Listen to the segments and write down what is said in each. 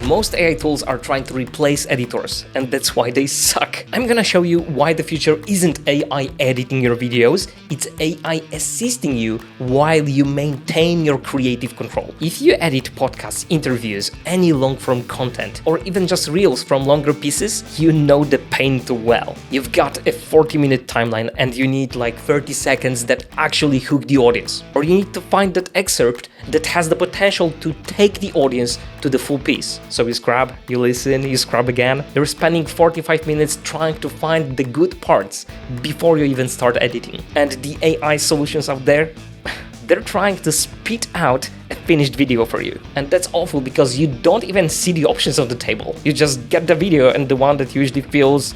Most AI tools are trying to replace editors, and that's why they suck. I'm gonna show you why the future isn't AI editing your videos, it's AI assisting you while you maintain your creative control. If you edit podcasts, interviews, any long-form content, or even just reels from longer pieces, you know the pain too well. You've got a 40-minute timeline and you need like 30 seconds that actually hook the audience. Or you need to find that excerpt that has the potential to take the audience to the full piece. So you scrub, you listen, you scrub again. You're spending 45 minutes trying to find the good parts before you even start editing. And the AI solutions out there, they're trying to spit out a finished video for you. And that's awful because you don't even see the options on the table. You just get the video and the one that usually feels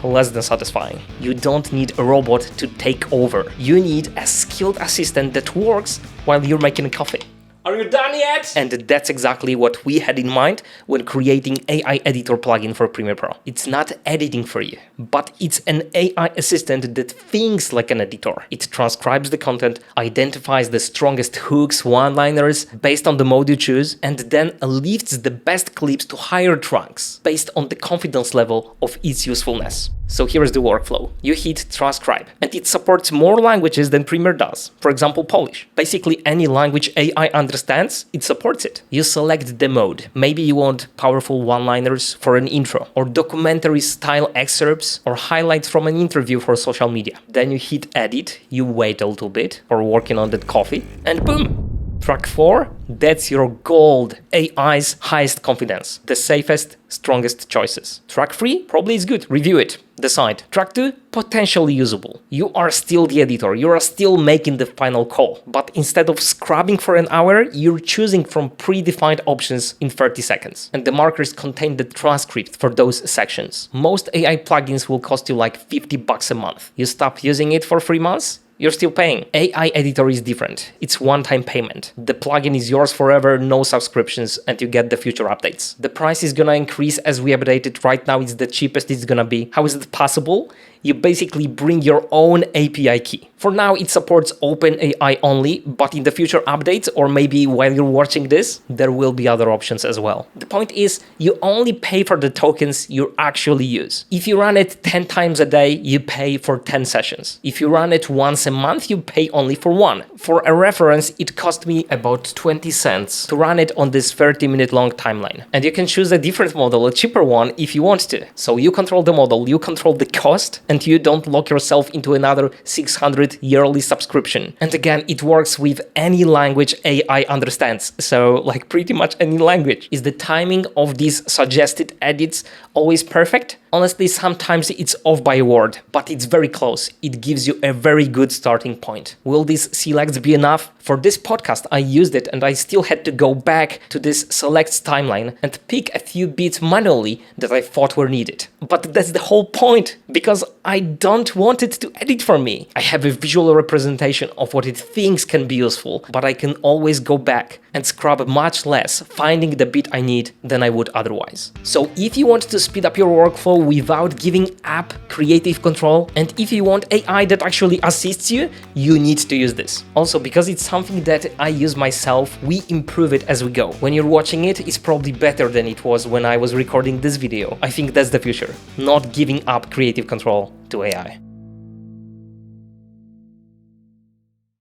less than satisfying. You don't need a robot to take over. You need a skilled assistant that works while you're making coffee. Are you done yet? And that's exactly what we had in mind when creating AI editor plugin for Premiere Pro. It's not editing for you, but it's an AI assistant that thinks like an editor. It transcribes the content, identifies the strongest hooks, one-liners based on the mode you choose, and then lifts the best clips to higher tracks based on the confidence level of its usefulness. So here's the workflow. You hit transcribe, and it supports more languages than Premiere does. For example, Polish. Basically any language AI understands, it supports it. You select the mode. Maybe you want powerful one-liners for an intro, or documentary-style excerpts, or highlights from an interview for social media. Then you hit edit, you wait a little bit for working on that coffee, and boom! Track 4, that's your gold, AI's highest confidence, the safest, strongest choices. Track 3 probably is good, review it, decide. Track 2, potentially usable. You are still the editor, you are still making the final call, but instead of scrubbing for an hour, you're choosing from predefined options in 30 seconds. And the markers contain the transcript for those sections. Most AI plugins will cost you like $50 a month. You stop using it for 3 months? You're still paying. AI editor is different. It's one-time payment. The plugin is yours forever, no subscriptions, and you get the future updates. The price is gonna increase as we update it. Right now, it's the cheapest it's gonna be. How is it possible? You basically bring your own API key. For now, it supports OpenAI only, but in the future updates, or maybe while you're watching this, there will be other options as well. The point is, you only pay for the tokens you actually use. If you run it 10 times a day, you pay for 10 sessions. If you run it once a month, you pay only for one. For a reference, it cost me about 20 cents to run it on this 30-minute long timeline. And you can choose a different model, a cheaper one, if you want to. So you control the model, you control the cost, and you don't lock yourself into another 600 yearly subscription. And again, it works with any language AI understands. So like pretty much any language. Is the timing of these suggested edits always perfect? Honestly, sometimes it's off by a word, but it's very close. It gives you a very good starting point. Will these selects be enough? For this podcast, I used it and I still had to go back to this selects timeline and pick a few bits manually that I thought were needed. But that's the whole point, because I don't want it to edit for me. I have a visual representation of what it thinks can be useful, but I can always go back and scrub much less, finding the bit I need than I would otherwise. So if you want to speed up your workflow without giving up creative control, and if you want AI that actually assists you, you need to use this. Also, because it's something that I use myself, we improve it as we go. When you're watching it, it's probably better than it was when I was recording this video. I think that's the future, not giving up creative control to AI.